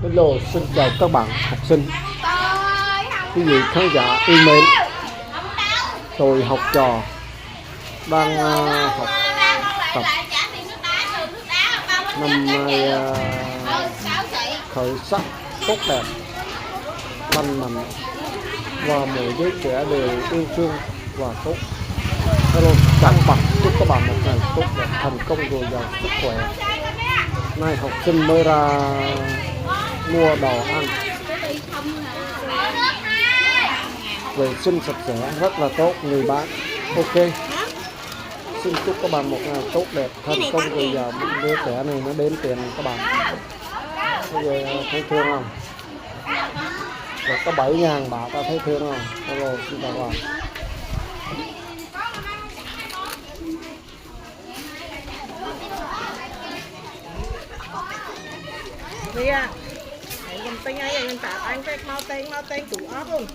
Hello, xin chào các bạn học sinh, quý vị khán giả yêu mến. Tôi học trò đang học tập năm nay khởi sắc tốt đẹp, lành mạnh và mỗi đứa trẻ đều yêu thương và tốt. Hello, chào các bạn, chúc các bạn một ngày tốt đẹp, thành công dồi dào sức khỏe. Nay học sinh mới ra mua đồ ăn, vệ sinh sạch sẽ rất là tốt người bán. Ok, xin chúc các bạn một ngày tốt đẹp, thành công dồi dào. Đứa trẻ này nó đến tiền các bạn, bây giờ thấy thương không? Rồi có 7.000 bạc, ta thấy thương không? Hello, xin chào các bạn. Đi à, mình tinh ấy mình trả anh cái mau tên tủ ớt luôn.